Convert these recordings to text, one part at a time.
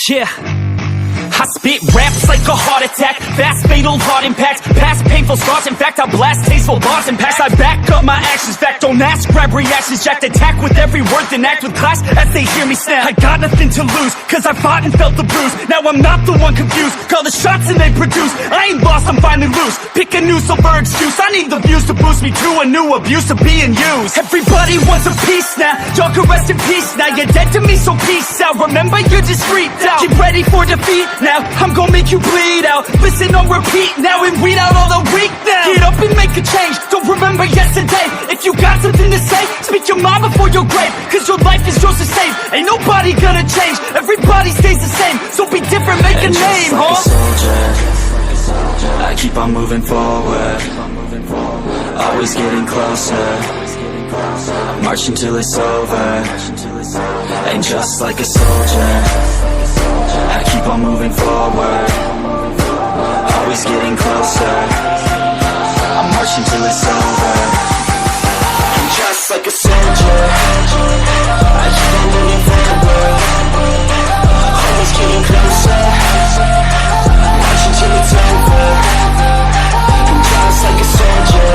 Yeah, I spit raps like a heart attack, fast fatal heart impact, past painful scars. In fact, I blast tasteful bars and past. I back up my actions, fact don't ask, grab reactions, jacked attack with every word, then act with class as they hear me snap. I got nothing to lose, cause I fought and felt the bruise. Now I'm not the one confused, call the shots and they produce. I ain't lost, I'm finally loose, pick a new silver excuse. I need the views to boost me to a new abuse of being used. Everybody wants a piece now, y'all can rest in peace now. You're dead to me, so peace out. Remember, you're just freaked out. Get ready for defeat now, I'm gonna make you bleed out. Listen on repeat now and weed out all the weak now. Get up and make a change, don't remember yesterday. If you got something to say, speak your mind before your grave, cause your life is yours to save. Ain't nobody gonna change, everybody stays the same. So be different, make a name, like a soldier, I keep on moving forward, always getting closer. I'm marching till it's over. And just like a soldier, I keep on moving forward, always getting closer. I'm marching till it's over. And just like a soldier, I keep on moving forward, always getting closer. I'm marching till it's over. And just like a soldier,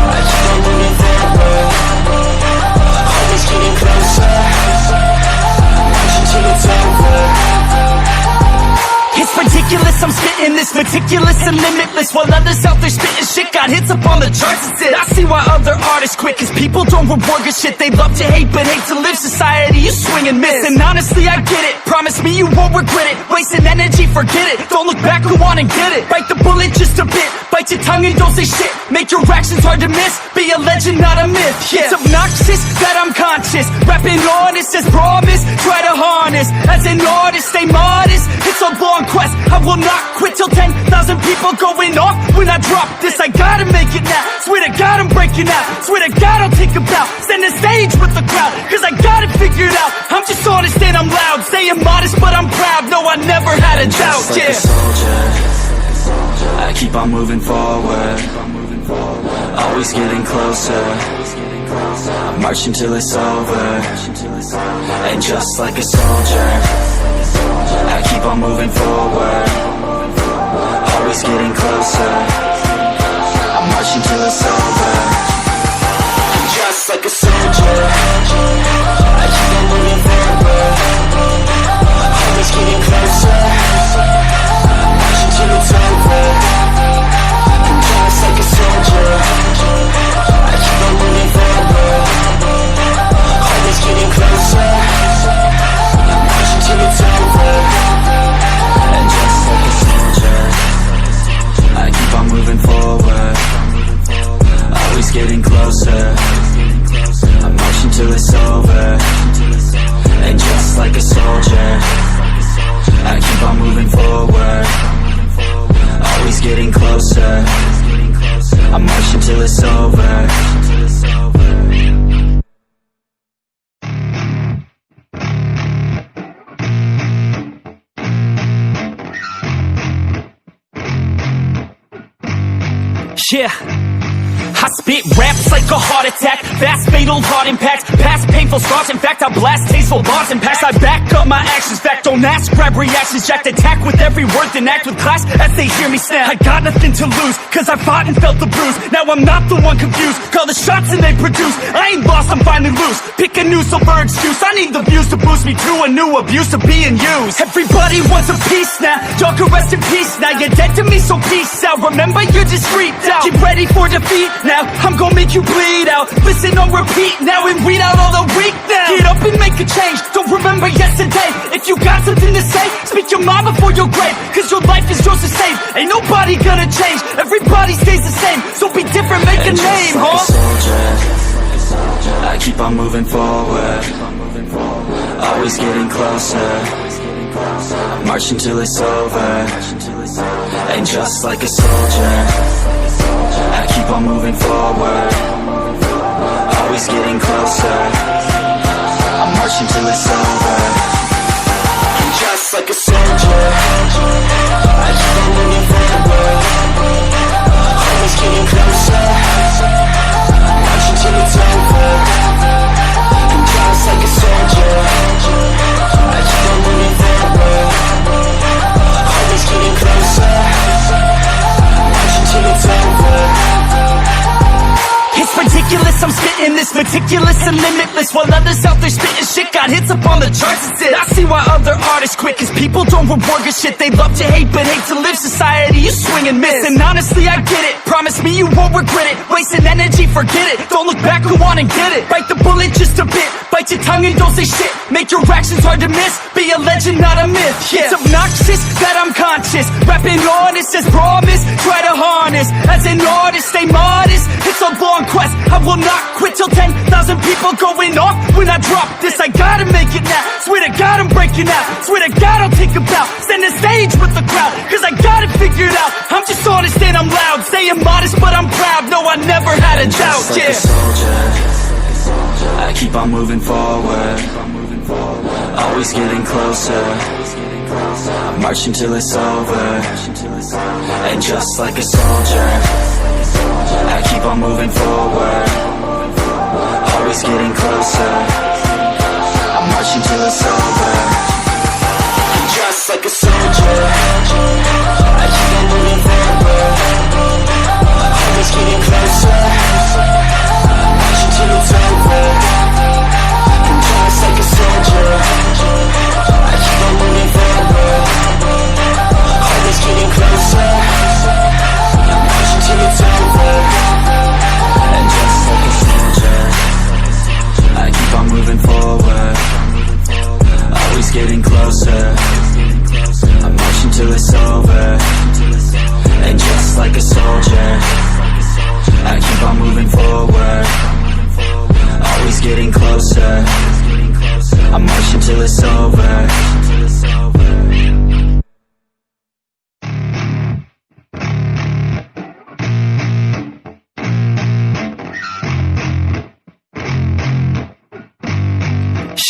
I keep on moving forward, always getting closer. I'm marching till it's over. It's ridiculous, I'm spitting this meticulous and limitless, while others out there spitting shit got hits up on the charts. I see why other artists quit, cause people don't reward good shit. They love to hate but hate to live. Society, you swing and miss, and honestly I get it. Promise me you won't regret it. Wasting energy, forget it. Don't look back, go on and get it. Bite the bullet just a bit, bite your tongue and don't say shit. Make your actions hard to miss, be a legend not a myth. Yeah. It's obnoxious that I'm conscious, rapping honest as promise. Try to harness, as an artist stay modest. It's a long quest, I will not quit till 10,000 people going off when I drop this. I gotta make it now, swear to God I'm breaking out. Swear to God I'll take a bow, stand the stage with the crowd, cause I got it figured out. I'm just honest and I'm loud, saying modest but I'm proud. No, I never had a doubt, like a soldier, I keep on moving forward, always getting closer. I'm marching till it's over. And just like a soldier, I keep on moving forward, always getting closer. I'm marching till it's over. And just like a soldier, I keep on moving forward, always getting closer. I'm marching till it's over. And just like a soldier, I keep on moving forward, always getting closer. I'm marching till it's over. And just like a soldier, I keep on moving forward, always getting closer. I'm marching till it's over. And just like a soldier, I keep on moving forward, always getting closer. I'm marching till it's over. Yeah, I spit raps like a heart attack, fast fatal heart impact, past painful scars. In fact, I blast tasteful bars and past. I back up my actions, fact don't ask, grab reactions, jacked attack with every word, then act with class as they hear me snap. I got nothing to lose, cause I fought and felt the bruise. Now I'm not the one confused, call the shots and they produce. I ain't lost, I'm finally loose, pick a new silver excuse. I need the views to boost me to a new abuse of being used. Everybody wants a piece now, y'all can rest in peace now. You're dead to me, so peace out. Remember, you're just freaked out. Get ready for defeat now, I'm gonna make you bleed out. Listen on repeat now and weed out all the weak now. Get up and make a change, don't remember yesterday. If you got something to say, speak your mind before your grave, cause your life is yours to save. Ain't nobody gonna change, everybody stays the same. So be different, make a name, like a soldier, I keep on moving forward, always getting closer. I'm marching till it's over. And just like a soldier, I keep on moving forward, always getting closer. I'm marching till it's over. And just like a soldier, I keep on moving forward, always getting closer. I'm marching till it's over. And just like a soldier, I keep on moving forward. this, meticulous and limitless, while others out there spitting shit got hits up on the charts. It's it. I see why other artists quit, cause people don't reward good shit. They love to hate but hate to live. Society, you swing and miss. And honestly, I get it. Promise me you won't regret it. Wasting energy, forget it. Don't look back, go on and get it. Bite the bullet just a bit. Bite your tongue and don't say shit. Make your actions hard to miss. Be a legend, not a myth. Yeah. It's obnoxious that I'm conscious. Rapping honest as promise. Try to harness. As an artist, stay modest. It's a long quest. I will not quit till 10,000 people going off when I drop this. I gotta make it now. Swear to God I'm breaking out. Swear to God I'll take a bow. Stand the stage with the crowd, cause I got it figured out. I'm just honest and I'm loud. Staying modest but I'm proud. No, I never had a doubt. Just like a soldier, I keep on moving forward. Always getting closer. I march until it's over. And just like a soldier, I keep on moving forward. Always getting closer. I march until it's over. And just like a soldier, I keep on moving forward. Always getting closer. I march until it's over. And just like a soldier, I keep on moving forward. Always getting closer. I march until it's over. And just like a soldier, I keep on moving forward. Always getting closer. I march until it's over. And just like a soldier, I keep on moving forward. Always getting closer. I march until it's over.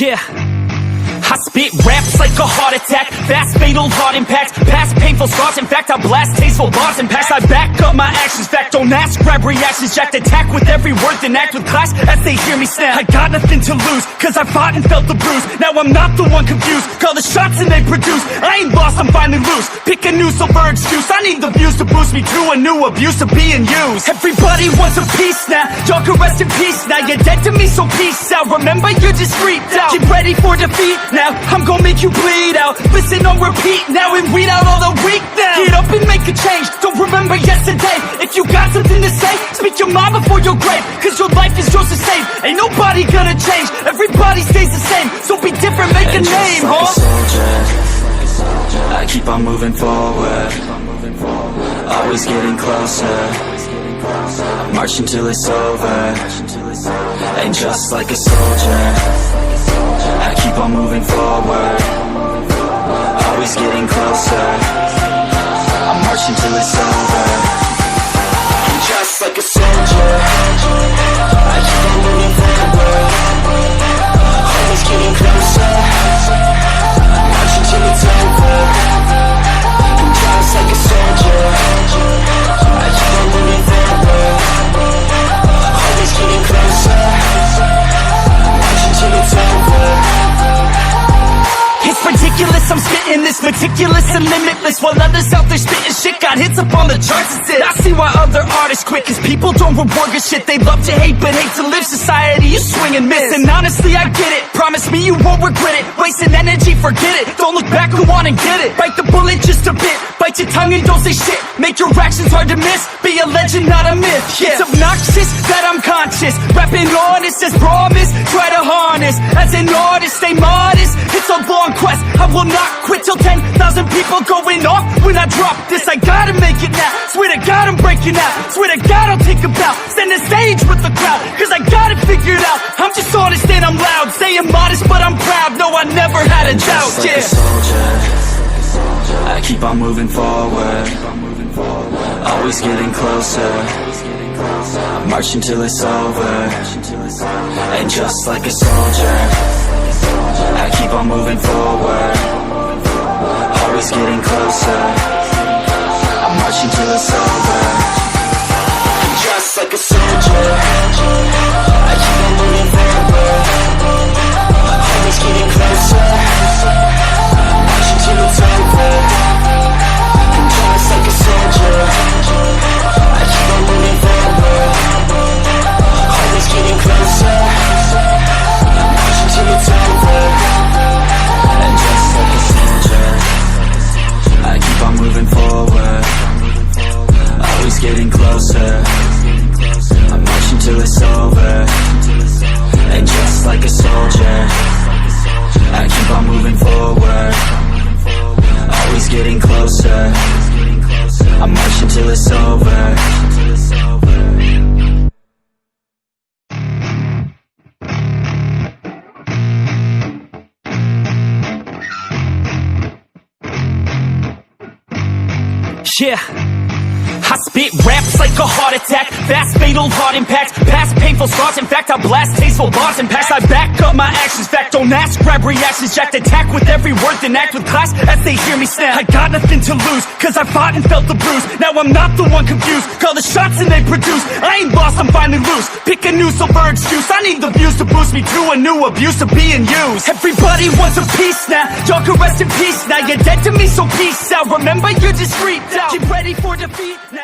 Yeah, I spit raps like a heart attack. Fast, fatal, hard impacts. Past painful scars. In fact, I blast tasteful bars and packs. I back up my actions. Fact, don't ask, grab reactions. Jacked attack with every word, then act with class as they hear me snap. I got nothing to lose, cause I fought and felt the bruise. Now I'm not the one confused. Call the shots and they produce. I ain't lost, I'm finally loose. Pick a new silver excuse. I need the views to boost me to a new abuse of being used. Everybody wants a piece now. Y'all can rest in peace now. You're dead to me, so peace out. Remember, you're just freaked out. Get ready for defeat now. I'm gonna make you bleed out. Listen on repeat now and weed out all the weak now. Get up and make a change. Don't remember yesterday. If you got something to say, speak your mind before your grave. Cause your life is yours to save. Ain't nobody gonna change. Everybody stays the same. So be different, make a name, like huh? a soldier, I keep on moving forward. Always getting closer. I march until it's over. And just like a soldier, I keep on moving forward. Always getting closer. I march until it's over. And just like a soldier, I keep on moving forward. Always getting closer. I march until it's over. And just like a soldier, I keep on moving forward. Always getting closer. I march until it's over. It's ridiculous, I'm spitting this, meticulous and limitless, while others out there spitting shit got hits up on the charts. It's it. I see why other artists quit, cause people don't reward good shit. They love to hate but hate to live. Society, you swing and miss. And honestly, I get it. Promise me you won't regret it. Wasting energy, forget it. Don't look back, go on and get it. Bite the bullet just a bit. Bite your tongue and don't say shit. Make your actions hard to miss. Be a legend, not a myth. Yeah. It's obnoxious that I'm conscious. Rapping honest as promise. Try to harness. As an artist, stay modest. It's a long quest. I will not quit till 10,000 people going off when I drop this. I gotta make it now. Swear to God I'm breaking out. Swear to God I'll take a bow. Stand the stage with the crowd, cause I got it figured out. I'm just honest and I'm loud. Staying modest but I'm proud. No, I never had a doubt. Just like a soldier, I keep on moving forward. Always getting closer. I march until it's over. And just like a soldier, I keep on moving forward. Always getting closer. I march until it's over. And just like a soldier, I keep on moving forward. Always getting closer. I march until it's over. And just like a soldier, I keep on moving forward. Always getting closer. Yeah, I spit raps like a heart attack, fast fatal heart impact, past painful scars, in fact I blast tasteful bars and packs. I back up my actions, fact don't ask, grab reactions, jacked attack with every word, then act with class as they hear me snap. I got nothing to lose, cause I fought and felt the bruise, now I'm not the one confused, call the shots and they produce, I ain't lost, I'm finally loose, pick a new silver excuse, I need the views to boost me to a new abuse of being used. Everybody wants a piece now, y'all can rest in peace now, you're dead to me so peace out, remember you're just freaked out, get ready for defeat now.